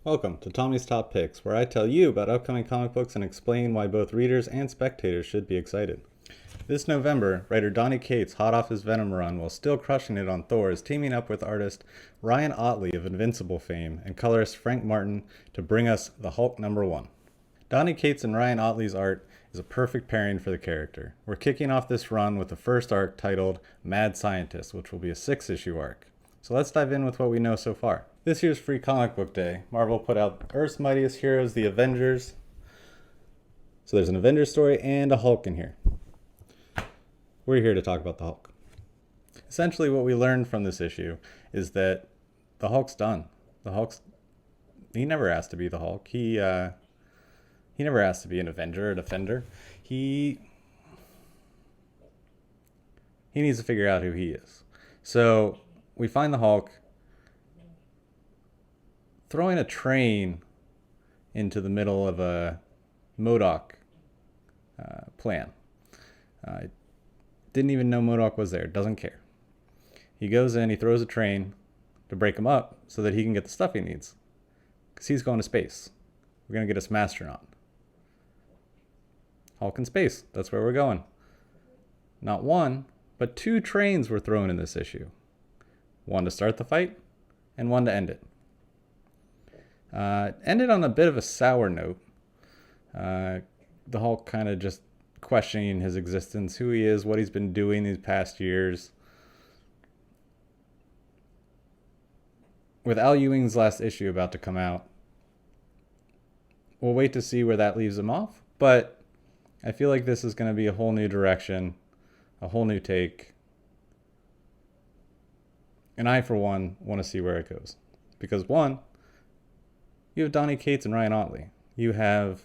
Welcome to Tommy's Top Picks, where I tell you about upcoming comic books and explain why both readers and spectators should be excited. This November, writer Donny Cates, hot off his Venom run while still crushing it on Thor, is teaming up with artist Ryan Ottley of Invincible fame and colorist Frank Martin to bring us The Hulk #1. Donny Cates and Ryan Ottley's art is a perfect pairing for the character. We're kicking off this run with the first arc titled Mad Scientist, which will be a 6-issue arc. So let's dive in with what we know so far. This year's Free Comic Book Day, Marvel put out Earth's Mightiest Heroes, the Avengers. So there's an Avengers story and a Hulk in here. We're here to talk about the Hulk. Essentially what we learned from this issue is that the Hulk's done. He never asked to be the Hulk. He never asked to be an Avenger or Defender. He needs to figure out who he is. So we find the Hulk throwing a train into the middle of a MODOK plan. Didn't even know MODOK was there. Doesn't care. He goes in, he throws a train to break him up so that he can get the stuff he needs. Because he's going to space. We're going to get a Smastronaut. Hulk in space. That's where we're going. Not one, but 2 trains were thrown in this issue. One to start the fight, and one to end it. Ended on a bit of a sour note. The Hulk kind of just questioning his existence, who he is, what he's been doing these past years. With Al Ewing's last issue about to come out, we'll wait to see where that leaves him off, but I feel like this is going to be a whole new direction, a whole new take. And I, for one, want to see where it goes. Because one, you have Donny Cates and Ryan Ottley. You have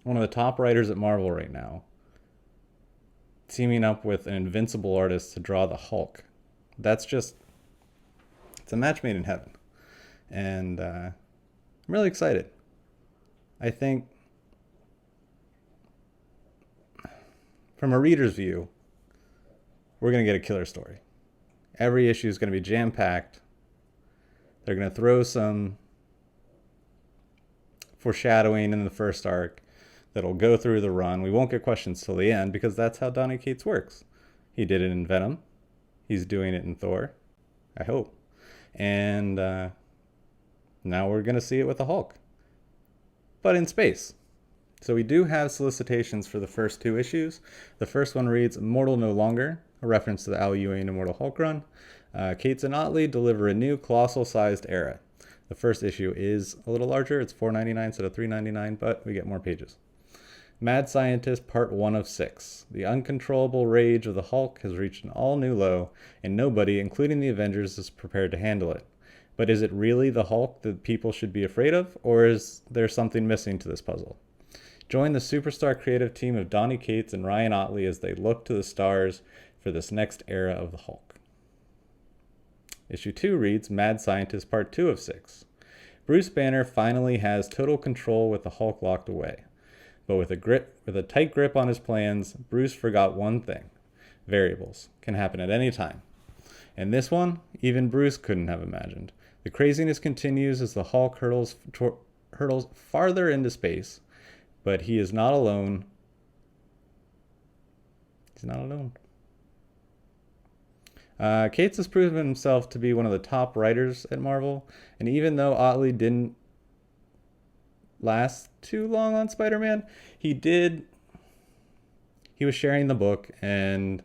one of the top writers at Marvel right now teaming up with an Invincible artist to draw the Hulk. That's just, it's a match made in heaven. And I'm really excited. I think from a reader's view, we're going to get a killer story. Every issue is going to be jam-packed. They're going to throw some foreshadowing in the first arc that'll go through the run. We won't get questions till the end because that's how Donny Cates works. He did it in Venom. He's doing it in Thor, I hope. And now we're going to see it with the Hulk. But in space. So we do have solicitations for the first 2 issues. The first one reads, Immortal No Longer, a reference to the Al Ewing Immortal Hulk run. Cates and Ottley deliver a new colossal-sized era. The first issue is a little larger. It's $4.99 instead of $3.99, but we get more pages. Mad Scientist, Part 1 of 6. The uncontrollable rage of the Hulk has reached an all-new low, and nobody, including the Avengers, is prepared to handle it. But is it really the Hulk that people should be afraid of, or is there something missing to this puzzle? Join the superstar creative team of Donny Cates and Ryan Ottley as they look to the stars for this next era of the Hulk. Issue 2 reads Mad Scientist Part 2 of 6. Bruce Banner finally has total control with the Hulk locked away. But with a tight grip on his plans, Bruce forgot one thing. Variables can happen at any time. And this one, even Bruce couldn't have imagined. The craziness continues as the Hulk hurtles farther into space. But he is not alone. He's not alone. Cates has proven himself to be one of the top writers at Marvel. And even though Ottley didn't last too long on Spider-Man, he was sharing the book. And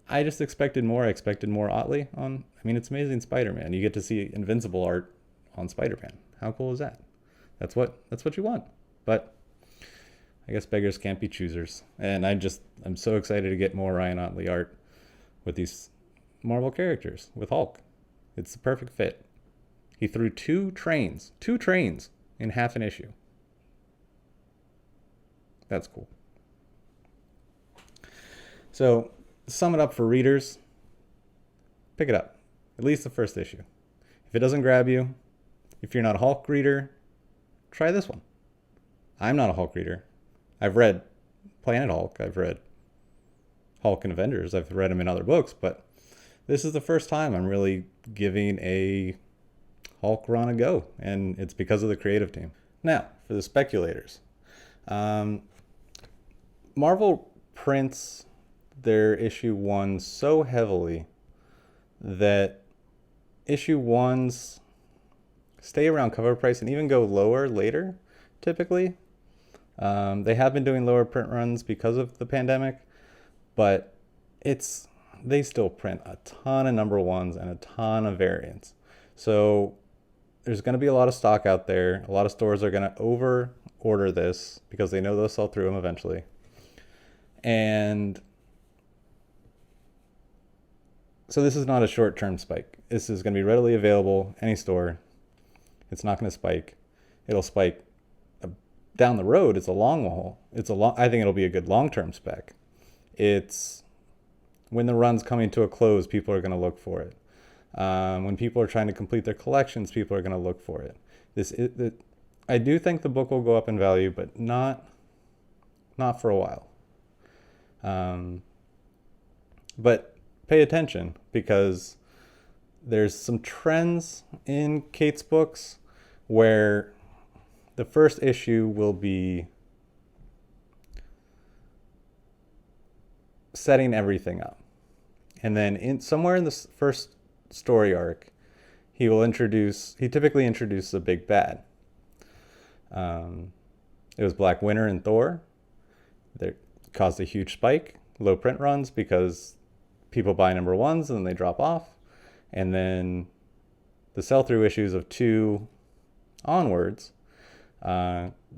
I just expected more. I expected more Ottley on. I mean, it's Amazing Spider-Man. You get to see Invincible art on Spider-Man. How cool is that? That's what you want. But I guess beggars can't be choosers. And I'm so excited to get more Ryan Ottley art with these Marvel characters, with Hulk. It's the perfect fit. He threw 2 trains in half an issue. That's cool. So, to sum it up for readers, pick it up. At least the first issue. If it doesn't grab you, if you're not a Hulk reader, try this one. I'm not a Hulk reader. I've read Planet Hulk. I've read Hulk and Avengers. I've read them in other books, but this is the first time I'm really giving a Hulk run a go, and it's because of the creative team. Now, for the speculators. Marvel prints their issue 1 so heavily that issue 1s stay around cover price and even go lower later, typically. They have been doing lower print runs because of the pandemic, but they still print a ton of number 1s and a ton of variants. So there's going to be a lot of stock out there. A lot of stores are going to over order this because they know they'll sell through them eventually. And so this is not a short-term spike. This is going to be readily available any store. It's not going to spike. It'll spike down the road. It's a long haul. I think it'll be a good long-term spec. It's when the run's coming to a close, people are going to look for it. When people are trying to complete their collections, people are going to look for it. I do think the book will go up in value, but not for a while. But pay attention, because there's some trends in Kate's books where the first issue will be setting everything up. And then somewhere in the first story arc, he typically introduces a big bad. It was Black Winter and Thor. They caused a huge spike, low print runs, because people buy number 1s and then they drop off. And then the sell-through issues of 2 onwards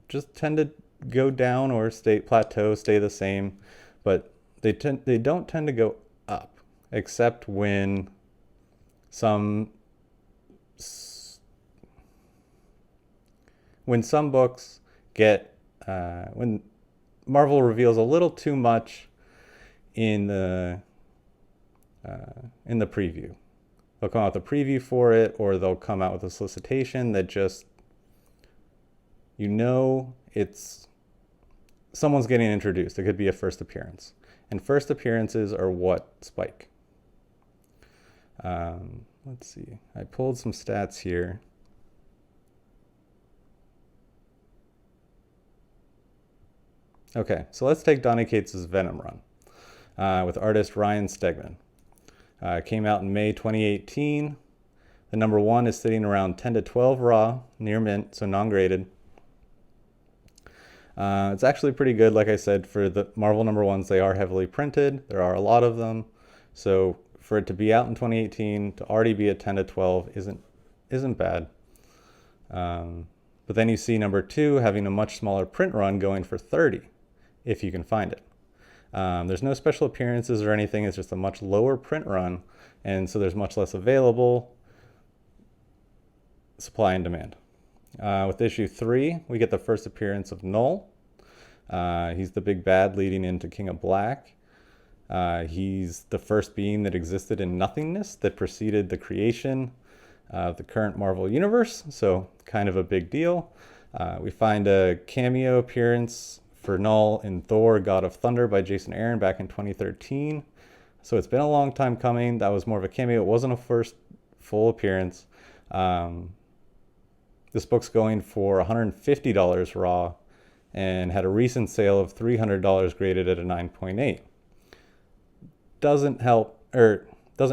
just tend to go down or stay the same, but they don't tend to go up, except when some books get when Marvel reveals a little too much in the preview. They'll come out with a preview for it, or they'll come out with a solicitation that just, it's someone's getting introduced. It could be a first appearance. And first appearances are what spike. Let's see. I pulled some stats here. Okay, so let's take Donny Cates' Venom run with artist Ryan Stegman. Came out in May 2018. The number 1 is sitting around 10 to 12 raw, near mint, so non-graded. It's actually pretty good. Like I said, for the Marvel number 1s, they are heavily printed. There are a lot of them. So for it to be out in 2018, to already be at 10 to 12 isn't bad. But then you see number 2 having a much smaller print run, going for 30, if you can find it. There's no special appearances or anything. It's just a much lower print run, and so there's much less available. Supply and demand. With issue 3, we get the first appearance of Null. He's the big bad leading into King of Black. He's the first being that existed in nothingness that preceded the creation of the current Marvel Universe, so kind of a big deal. We find a cameo appearance for Null in Thor, God of Thunder by Jason Aaron back in 2013. So it's been a long time coming. That was more of a cameo. It wasn't a first full appearance. This book's going for $150 raw and had a recent sale of $300 graded at a 9.8. Doesn't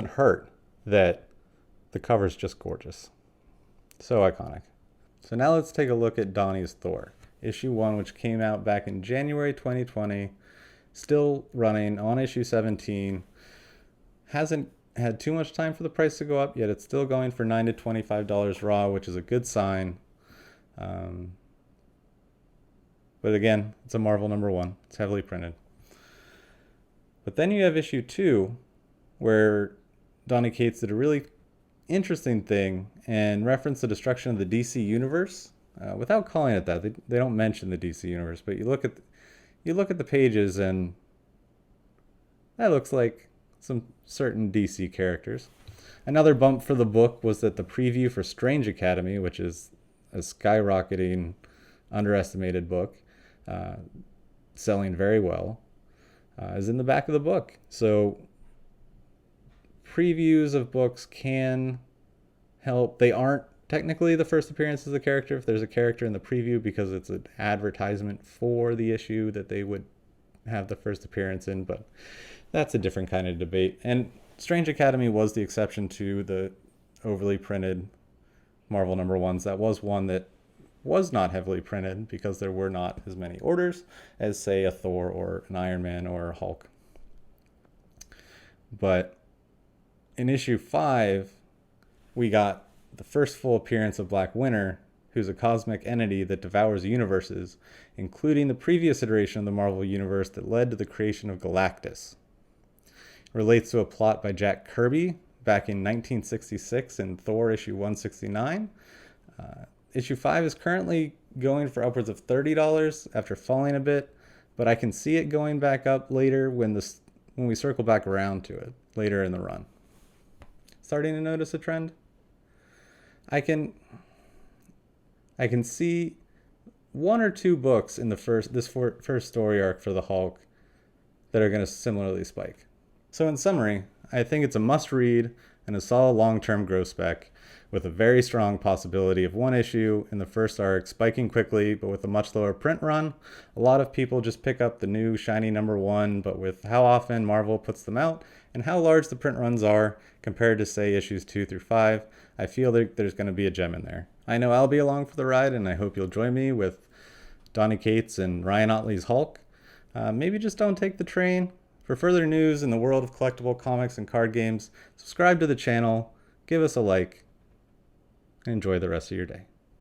hurt that the cover's just gorgeous. So iconic. So now let's take a look at Donny's Thor, issue 1, which came out back in January 2020, still running on issue 17. Hasn't had too much time for the price to go up, yet it's still going for $9 to $25 raw, which is a good sign. But again, it's a Marvel number 1. It's heavily printed. But then you have issue 2, where Donny Cates did a really interesting thing and referenced the destruction of the DC universe without calling it that. They don't mention the DC universe, but you look at the pages and that looks like some certain DC characters. Another bump for the book was that the preview for Strange Academy, which is a skyrocketing, underestimated book, selling very well, is in the back of the book. So previews of books can help. They aren't technically the first appearance of the character if there's a character in the preview, because it's an advertisement for the issue that they would have the first appearance in, but that's a different kind of debate. And Strange Academy was the exception to the overly printed Marvel #1s. That was one that was not heavily printed because there were not as many orders as, say, a Thor or an Iron Man or a Hulk. But in issue 5, we got the first full appearance of Black Winter, who's a cosmic entity that devours universes, including the previous iteration of the Marvel Universe that led to the creation of Galactus. It relates to a plot by Jack Kirby back in 1966 in Thor issue 169. Issue 5 is currently going for upwards of $30 after falling a bit, but I can see it going back up later when we circle back around to it later in the run. Starting to notice a trend? I can see 1 or 2 books in this first story arc for the Hulk that are going to similarly spike. So in summary, I think it's a must-read and a solid long-term growth spec, with a very strong possibility of 1 issue in the first arc spiking quickly, but with a much lower print run. A lot of people just pick up the new shiny #1, but with how often Marvel puts them out and how large the print runs are compared to, say, issues 2 through 5, I feel that there's going to be a gem in there. I know I'll be along for the ride, and I hope you'll join me with Donny Cates and Ryan Ottley's Hulk. Maybe just don't take the train. For further news in the world of collectible comics and card games, subscribe to the channel, give us a like, and enjoy the rest of your day.